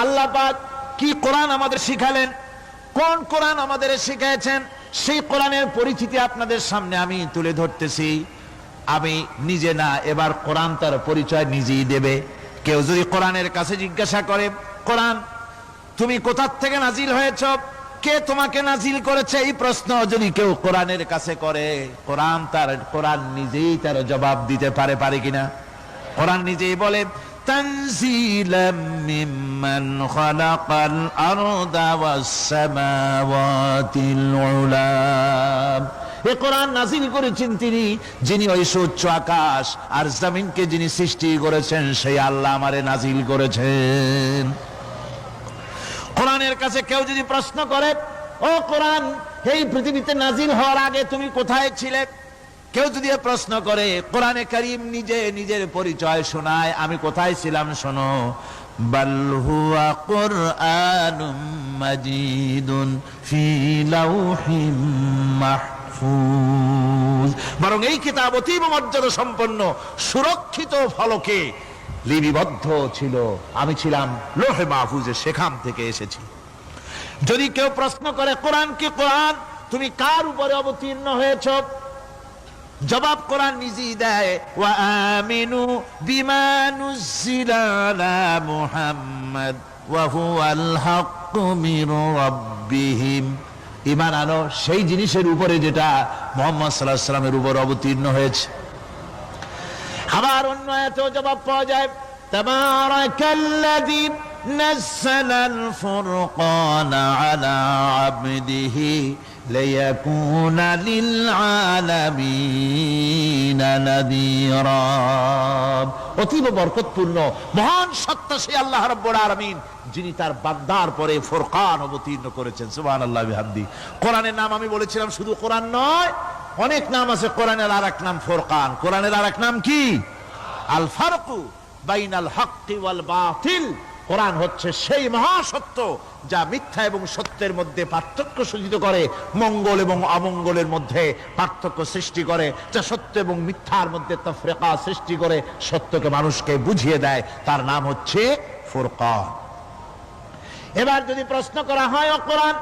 আল্লাহ পাক কি কোরআন আমাদের শিখালেন, কোন কোরআন আমাদের শিখিয়েছেন, সেই কোরআনের পরিচিতি আপনাদের সামনে আমি তুলে ধরতেছি। আমি নিজে না, এবার কোরআন তার পরিচয় নিজেই দেবে। কেউ যদি কোরআনের কাছে জিজ্ঞাসা করে, কোরআন তুমি কোথা থেকে নাজিল হয়েছ, কে তোমাকে নাজিল করেছে, এই প্রশ্ন যদি কেউ কোরআনের কাছে করে, কোরআন নিজেই তার জবাব দিতে পারে কিনা? কোরআন নিজেই বলে, তানজিলাম মিম্মান খালাকাল আরদা ওয়াস সামাওয়াতিল উলা। এই কোরআন নাজিল করেছেন তিনি, যিনি ওই সুউচ্চ আকাশ আর জমিনকে যিনি সৃষ্টি করেছেন, সেই আল্লাহ আমারে নাজিল করেছেন। কোরআনের কাছে কেউ যদি প্রশ্ন করে, ও কোরআন, এই পৃথিবীতে নাজিল হওয়ার আগে তুমি কোথায় ছিলে, কেউ যদি প্রশ্ন করে, কোরআনে কারীম নিজে নিজের পরিচয় শোনায়, আমি কোথায় ছিলাম শোনো। বাল হুয়া কুরআনুম মাজিদুন ফি লাউহিম মাহফুজ। বরং এই কিতাব অতীব মর্যাদা সম্পন্ন সুরক্ষিত ফলকে লিপিবদ্ধ ছিল, আমি ছিলাম লৌহে মাহফুজে, সেখান থেকে এসেছি। যদি কেউ প্রশ্ন করে, কোরআন কি কোরআন, তুমি কার উপরে অবতীর্ণ হয়েছ, জবাব কোরআন নিজেই দেয়, ওয়া আমিনু বিমা নুজিলা আলা মুহাম্মাদ ওয়া হুয়াল হাক্কু মির রাব্বিহিম। ঈমান আনো সেই জিনিসের উপরে যেটা মুহাম্মদ সাল্লাল্লাহু আলাইহি ওয়াসাল্লামের উপর অবতীর্ণ হয়েছে। আবার অন্য আয়াতেও জবাব পাওয়া যায়, তাবারাকাল্লাযী নাযালাল ফুরকানা আলা আবদিহি লিয়াকুনা লিল আলামিনা নাযীরা। অতীব বরকতপূর্ণ মহান সত্তা সেই আল্লাহ রাব্বুল আলামিন, যিনি তার বান্দার পরে ফুরকান অবতীর্ণ করেছেন। সুবহানাল্লাহ বিহামদি। কোরআনের নাম আমি বলেছিলাম শুধু কোরআন নয়, অনেক নাম আছে। কোরআনের আরেক নাম ফুরকান। কোরআনের আরেক নাম কি? আল ফারকু বাইনাল হাক্কি ওয়াল বাতিল। কোরআন হচ্ছে সেই মহাসত্য যা মিথ্যা এবং সত্যের মধ্যে পার্থক্য সূচিত করে, মঙ্গল এবং অমঙ্গলের মধ্যে পার্থক্য সৃষ্টি করে, যা সত্য এবং মিথ্যার মধ্যে তাফরিকা সৃষ্টি করে, সত্যকে মানুষকে বুঝিয়ে দেয়। তার নাম হচ্ছে ফুরকান। এবার যদি প্রশ্ন করা হয়, ও কোরআন,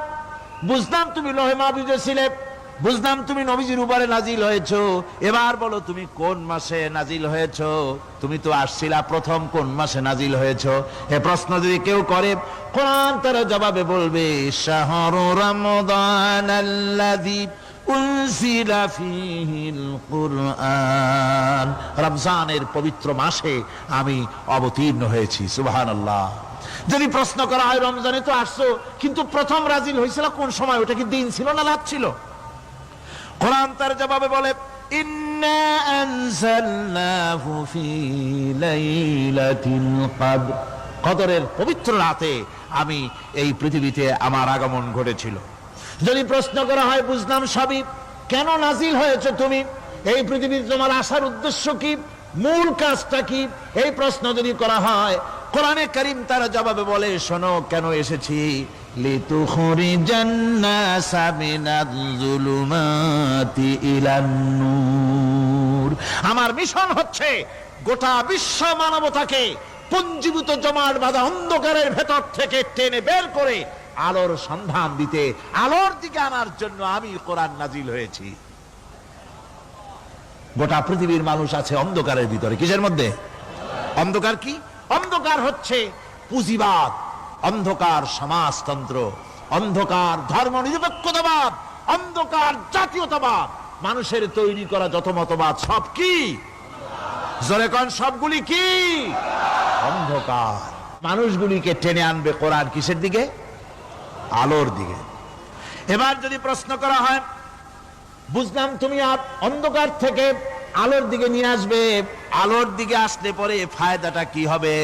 বুঝলাম তুমি লৌহে মাহফুজে ছিলে, বুঝলাম তুমি নবীজির উপরে নাজিল হয়েছো, এবার বলো তুমি কোন মাসে নাজিল হয়েছো, তুমি তো আসছিলা প্রথম কোন মাসে নাজিল হয়েছো। এ প্রশ্ন যদি কেউ করে, কোরআন তার জবাবে বলবে, শাহরু রমাদানাল্লাযী উনজিলা ফীহিল কুরআন। রমজানের পবিত্র মাসে আমি অবতীর্ণ হয়েছি। সুবহানাল্লাহ। যদি প্রশ্ন করা হয়, রমজানে তো আসছো, কিন্তু প্রথম নাজিল হয়েছিল কোন সময়, ওটা কি দিন ছিল না রাত ছিল? কোরআন তার জবাবে বলে, ইন্না আনজালনাহু ফি লাইলাতিল কদর। কদরের পবিত্র রাতে আমি এই পৃথিবীতে আমার আগমন ঘটেছিল। যদি প্রশ্ন করা হয়, বুঝলাম সবই, কেন নাজিল হয়েছে তুমি, এই পৃথিবীতে তোমার আসার উদ্দেশ্য কি, মূল কাজটা কি, এই প্রশ্ন যদি করা হয়, কোরআনে কারীম তার জবাবে বলে, শোনো কেন এসেছি। লিতুখরিজান নাসা মিনাজ যুলুমাতি ইলান নূর। আমার মিশন হচ্ছে গোটা বিশ্ব মানবতাকে পুঞ্জীভূত জমাট বাঁধা অন্ধকারের ভেতর থেকে টেনে বের করে আলোর সন্ধান দিতে, আলোর দিকে আনার জন্য আমি কোরআন নাজিল হয়েছি। গোটা পৃথিবীর মানুষ আছে অন্ধকারের ভিতরে। কিসের মধ্যে? অন্ধকার কি? অন্ধকার হচ্ছে পুঁজিবাদ, অন্ধকার সমাজতন্ত্র, অন্ধকার ধর্ম নিরপেক্ষতাবাদ, অন্ধকার জাতীয়তাবাদ। মানুষের তৈরি করা যত মতবাদ সব কি? জোরে কোন, সবগুলি কি? অন্ধকার। মানুষগুলিকে টেনে আনবে কোরআন কিসের দিকে? আলোর দিকে। এবার যদি প্রশ্ন করা হয়, বুঝলাম তুমি অন্ধকার থেকে আলোর দিকে নিয়ে আসবে, আলোর দিকে আসলে পরে ফায়দাটা কি হবে,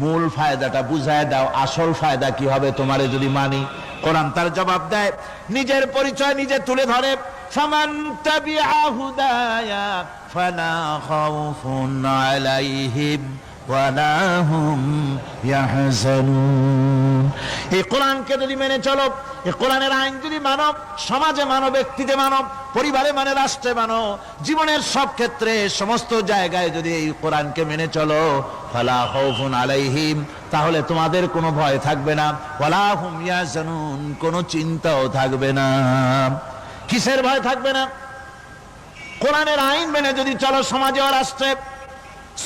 মূল ফায়দাটা বুঝায় দাও, আসল ফায়দা কি হবে তোমারে যদি মানি। কোরআন তার জবাব দেয়, নিজের পরিচয় নিজে তুলে ধরে, ফামান তাবিআ হুদায়া ফালা খাউফুন আলাইহিম ওয়ালা হুম ইয়াহজানুন। এই কোরআনকে যদি মেনে চলো, এই কোরআনের আইন যদি মানো, সমাজে মানো, ব্যক্তিতে মানো, পরিবারে মানে, রাষ্ট্রে মানো, জীবনের সব ক্ষেত্রে সমস্ত জায়গায় যদি এই কোরআনকে মেনে চলো, ফালা খাউফুন আলাইহিম, তাহলে তোমাদের কোনো ভয় থাকবে না, ওয়ালা হুম ইয়াহজানুন, কোনো চিন্তাও থাকবে না। কিসের ভয় থাকবে না? কোরআনের আইন মেনে যদি চলো সমাজে ও রাষ্ট্রে,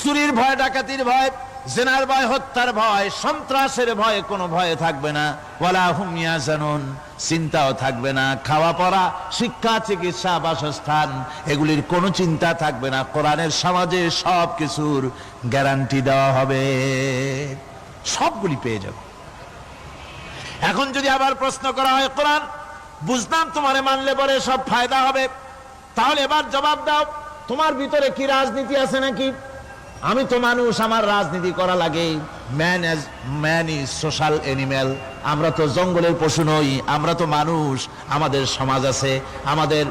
চুরির ভয়, ডাকাতির ভয়, জিনার ভয়, হত্যার ভয়, সন্ত্রাসের ভয়, কোনো ভয় থাকবে না। ওয়ালা হুম ইয়াহজানুন, চিন্তাও থাকবে না। খাওয়া পড়া, শিক্ষা, চিকিৎসা, বাসস্থান, এগুলির কোনো চিন্তা থাকবে না। কোরআনের সমাজে সব কিছুর গ্যারান্টি দেওয়া হবে, সবগুলি পেয়ে যাবে। এখন যদি আবার প্রশ্ন করা হয়, কোরআন বুঝলাম তোমারে মানলে পরে সব ফায়দা হবে, তাহলে এবার জবাব দাও, তোমার ভিতরে কি রাজনীতি আছে নাকি? আমি তো মানুষ, আমার রাজনীতি করা লাগে। ম্যান ইজ সোশ্যাল অ্যানিম্যাল, আমরা তো জঙ্গলের পশু নই, আমরা তো মানুষ। আমাদের সমাজ আছে, আমাদের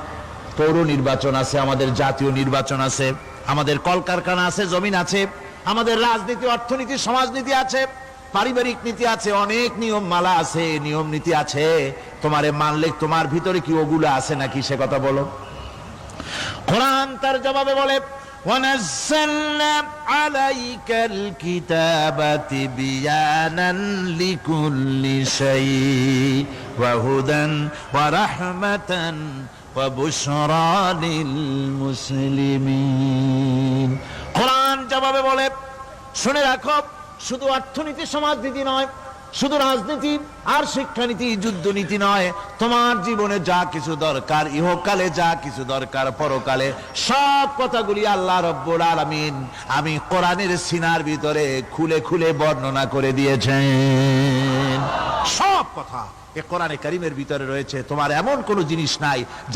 পৌর নির্বাচন আছে, আমাদের জাতীয় নির্বাচন আছে, আমাদের কলকারখানা আছে, জমিন আছে, আমাদের রাজনীতি, অর্থনীতি, সমাজনীতি আছে, পারিবারিক নীতি আছে, অনেক নিয়ম মালা আছে, নিয়ম নীতি আছে। তোমারে মানলে তোমার ভিতরে কি ওগুলো আছে নাকি, সে কথা বলো। কোরআন তার জবাবে বলে, وَنَزَّلْنَا عَلَيْكَ الْكِتَابَ تِبْيَانًا لِكُلِّ شَيْءٍ وَهُدًى وَرَحْمَةً وَبُشْرَى لِلْمُسْلِمِينَ। কোরআন জবাবে বলে, শুনে রাখো, শুধু অর্থনীতি, সমাজনীতি নয়, শুধু রাজনীতি আর শিক্ষানীতি, যুদ্ধনীতি নয়, তোমার জীবনে যা কিছু দরকার, ইহকালে যা কিছু দরকার, পরকালে, সব কথাগুলি আল্লাহ রব্বুল আলামিন আমি কোরআনের সিনার ভিতরে খুলে খুলে বর্ণনা করে দিয়েছেন। সব কথা এ কোরআনে কারীমের ভিতরে রয়েছে। তোমার এমন কোনো জিনিস নাই যা